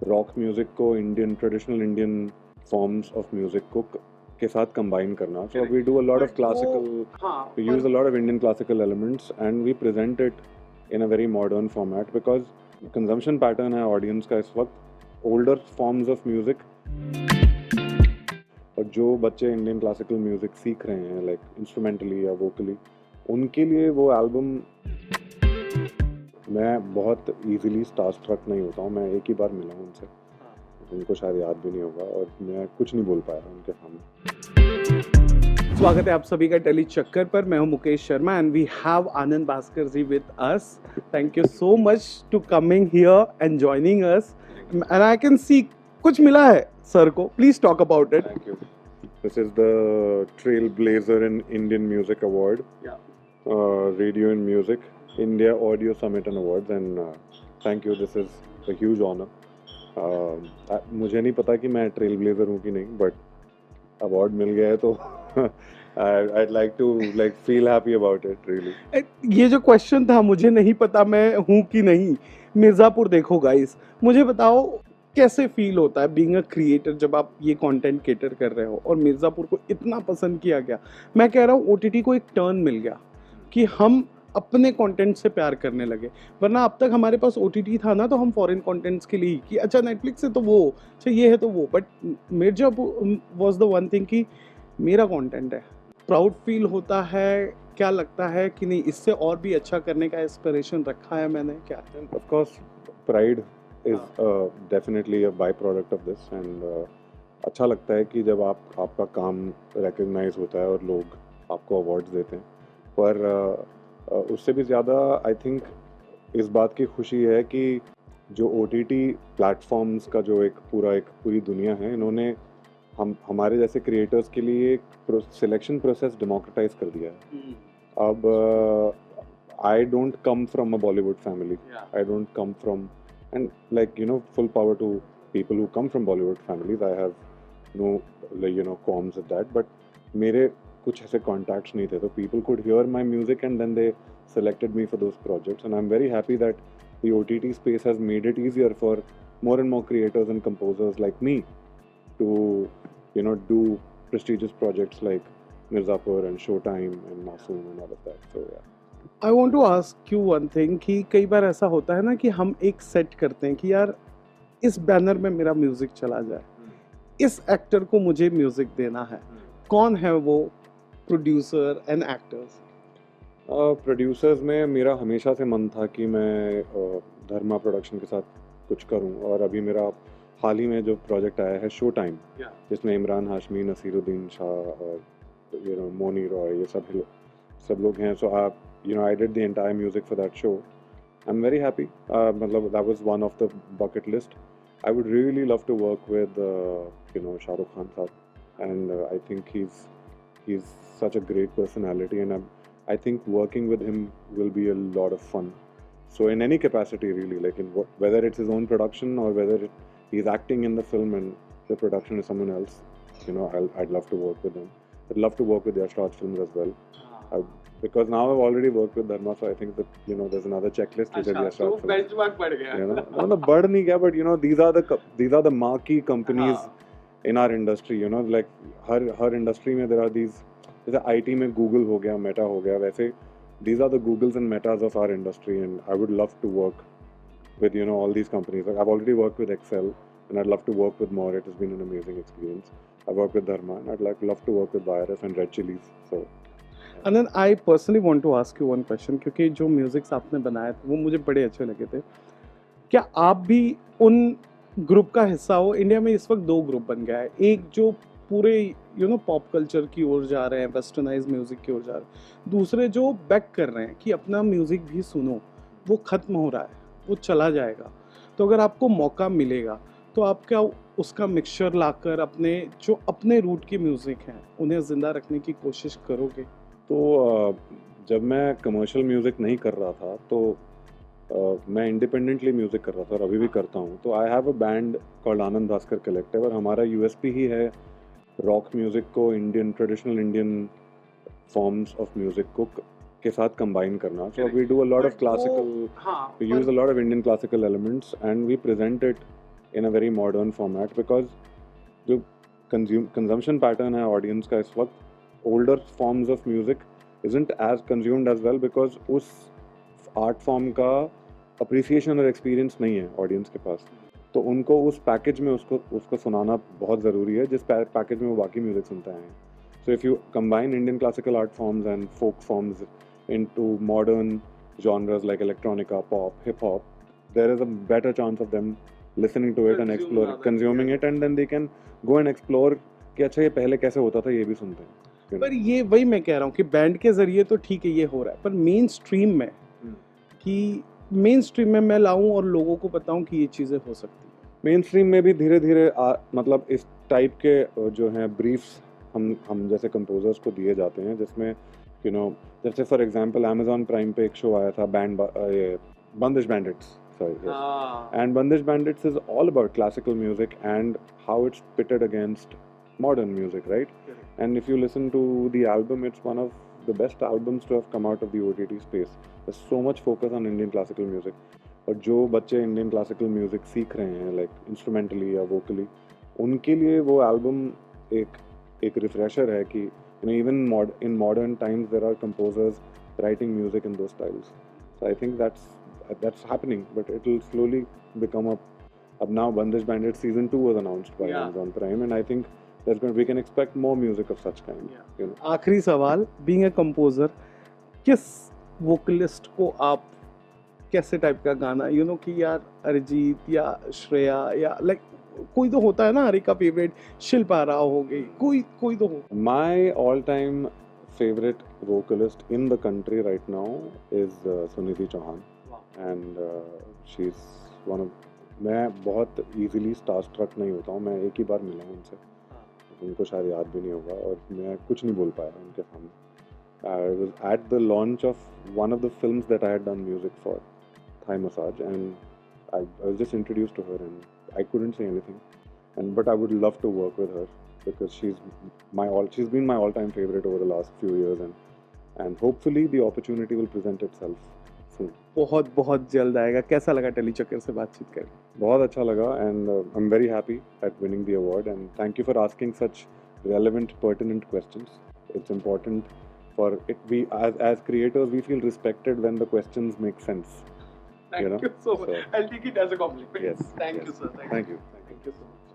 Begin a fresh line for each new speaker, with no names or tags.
Rock music को Indian traditional Indian forms of music को के साथ कंबाइन करना. So we do a lot of classical, we use a lot of Indian classical elements and we present it in a very modern format because consumption pattern है audience का इस वक्त older forms of music और जो बच्चे Indian classical music सीख रहे हैं लाइक इंस्ट्रूमेंटली या वोकली उनके लिए वो एल्बम मैं बहुत इजीली स्टारस्ट्रक नहीं होता हूँ. मैं एक ही बार मिला हूँ उनसे, उनको शायद याद भी नहीं होगा और मैं कुछ नहीं बोल पाया उनके सामने.
स्वागत है आप सभी का टेली चक्कर पर. मैं हूं Mukesh Sharma and we have Anand Bhaskar ji with us. Thank you so much to coming here and joining us and I can see कुछ मिला है सर को. Please talk about it.
Thank you. This is the trailblazer in Indian music award, radio in music India Audio Summit and Awards and thank you. This is a huge honor. मुझे नहीं पता कि मैं trailblazer हूँ कि नहीं, but award मिल गया है तो I'd like to feel happy about it really.
ये जो क्वेश्चन था मुझे नहीं पता मैं हूँ कि नहीं. मिर्ज़ापुर देखो गाइस, मुझे बताओ कैसे फील होता है बीइंग अ क्रिएटर जब आप ये कंटेंट केटर कर रहे हो और मिर्ज़ापुर को इतना पसंद किया गया. मैं कह रहा हूँ OTT को एक टर्न मिल गया कि हम अपने कंटेंट से प्यार करने लगे. वरना अब तक हमारे पास OTT था ना तो हम फॉरेन कंटेंट्स के लिए कि अच्छा नेटफ्लिक्स है तो वो, अच्छा ये है तो वो. But Mirzapur was the one thing कि मेरा कंटेंट है. प्राउड फील होता है. क्या लगता है कि नहीं इससे और भी अच्छा करने का एस्पिरेशन रखा है मैंने क्या?
Of course, pride is definitely a byproduct of this and अच्छा लगता है कि जब आपका काम रिकग्नाइज होता है और लोग आपको अवार्ड्स देते हैं. पर उससे भी ज़्यादा आई थिंक इस बात की खुशी है कि जो OTT प्लेटफॉर्म्स का जो एक पूरी दुनिया है, इन्होंने हमारे जैसे क्रिएटर्स के लिए एक सिलेक्शन प्रोसेस डेमोक्रेटाइज कर दिया है. अब I don't come from a Bollywood family. I don't come from and full power to people who come from Bollywood families. I have no qualms with that, but मेरे कुछ ऐसे contacts नहीं थे तो people could hear my music and then they selected me for those projects and I'm very happy that the OTT space has made it easier for more and more creators and composers like me to do prestigious projects like Mirzapur and Showtime and Masoom and all of that. So yeah.
I want to ask you one thing कि कई बार ऐसा होता है ना कि हम एक set करते हैं कि यार इस बैनर में मेरा म्यूजिक चला जाए, इस एक्टर को मुझे म्यूजिक देना है. कौन है वो प्रोड्यूसर एंड एक्टर्स?
प्रोड्यूसर्स में मेरा हमेशा से मन था कि मैं धर्मा प्रोडक्शन के साथ कुछ करूं और अभी मेरा हाल ही में जो प्रोजेक्ट आया है शो टाइम, जिसमें इमरान हाशमी, नसीरुद्दीन शाह और मोनी रॉय ये सब लोग हैं. So I did the entire music for that show. I am very happy. मतलब that was one of the bucket list. I would really love to work with Shahrukh Khan sahab and I think he's such a great personality and I think working with him will be a lot of fun. So in any capacity really, like whether it's his own production or whether he's acting in the film and the production is someone else, I'd love to work with him. I'd love to work with their short films as well. Because now I've already worked with Dharma, so I think that there's another checklist which is their short films.
Benchmark बढ़ गया.
No, बढ़ नहीं गया, but these are the marquee companies in our industry. Like her industry में there are these, जैसे IT में Google हो गया, Meta हो गया, वैसे these are the Googles and Metas of our industry and I would love to work with all these companies. Like I've already worked with Excel and I'd love to work with more. It has been an amazing experience. I've worked with Dharma and I'd love to work with Virus and Red Chillies. So
and then I personally want to ask you one question क्योंकि जो musics आपने बनाए थे वो मुझे बड़े अच्छे लगे थे. क्या आप भी उन ग्रुप का हिस्सा हो? इंडिया में इस वक्त 2 ग्रुप बन गया है. एक जो पूरे पॉप कल्चर की ओर जा रहे हैं, वेस्टर्नाइज म्यूजिक की ओर जा रहे हैं. दूसरे जो बैक कर रहे हैं कि अपना म्यूजिक भी सुनो. वो ख़त्म हो रहा है, वो चला जाएगा. तो अगर आपको मौका मिलेगा तो आप क्या उसका मिक्सचर लाकर अपने रूट की म्यूजिक हैं उन्हें ज़िंदा रखने की कोशिश करोगे?
तो जब मैं कमर्शियल म्यूज़िक नहीं कर रहा था तो मैं इंडिपेंडेंटली म्यूज़िक कर रहा था और अभी भी करता हूँ. तो I have a band called Anand Bhaskar collective और हमारा USP ही है रॉक म्यूज़िक को Indian traditional Indian forms of music को के साथ कंबाइन करना. So we do a lot of classical, we use a lot of Indian classical elements and we present it in a very modern format, because जो consumption pattern है audience का इस वक्त older forms of music isn't as consumed as well, because उस art form का appreciation और experience नहीं है audience के पास, तो उनको उस पैकेज में उसको सुनाना बहुत ज़रूरी है जिस पैकेज में वो बाकी म्यूजिक सुनते हैं. So if you combine Indian classical art forms and folk forms into modern genres like electronica, pop, hip hop, there is a better chance of them listening to it and consuming it, and then they can go and explore कि अच्छा ये पहले कैसे होता था, ये भी सुनते हैं.
पर ये वही मैं कह रहा हूँ कि बैंड के जरिए तो ठीक है ये हो रहा है, पर मेन स्ट्रीम में मैं लाऊं और लोगों को बताऊं कि ये चीज़ें हो सकती हैं.
मेन स्ट्रीम में भी धीरे धीरे मतलब इस टाइप के जो हैं ब्रीफ्स हम जैसे कंपोजर्स को दिए जाते हैं, जिसमें जैसे फॉर एग्जांपल अमेज़ॉन प्राइम पे एक शो आया था बंदिश bandits, and Bandish Bandits is all about classical music and how it's pitted against modern music, right? And if you listen to the album, it's one of the best albums to have come out of the OTT space. There's so much focus on Indian classical music. और जो बच्चे Indian classical music सीख रहे हैं like इंस्ट्रूमेंटली या vocally, उनके लिए वो एल्बम एक रिफ्रेशर है कि even in modern times there are composers writing music in those styles. So I think that's happening, but it will slowly become now Bandish Bandit season 2 was announced by Amazon Prime, and I think we can expect more music of such kind.
आखिरी सवाल, being a composer, किस vocalist को आप कैसे type का गाना कि यार अरिजीत या श्रेया या लाइक कोई तो होता है ना, हर एक का फेवरेट, शिल्पा राव हो गई, कोई तो हो.
My all-time favorite vocalist in the country right now is Sunidhi Chauhan. And she's one of, मैं बहुत easily starstruck नहीं होता हूँ. मैं एक ही बार मिला हूँ उनसे, उनको शायद याद भी नहीं होगा और मैं कुछ नहीं बोल पाया उनके सामने. I was at the launch of one of the films that I had done music for, Thai Massage, and I was just introduced to her and I couldn't say anything. But I would love to work with her because she's been my all-time favorite over the last few years, and hopefully the opportunity will present itself soon.
बहुत बहुत जल्द आएगा. कैसा लगा टेलीचक्कर से बातचीत करके?
बहुत अच्छा लगा, and I'm very happy at winning the award, and thank you for asking such relevant, pertinent questions. It's important for it. We as creators, we feel respected when the questions make sense.
Thank you so much. I'll take it as a compliment.
Yes.
Thank you, sir.
Thank you.
Thank you so much.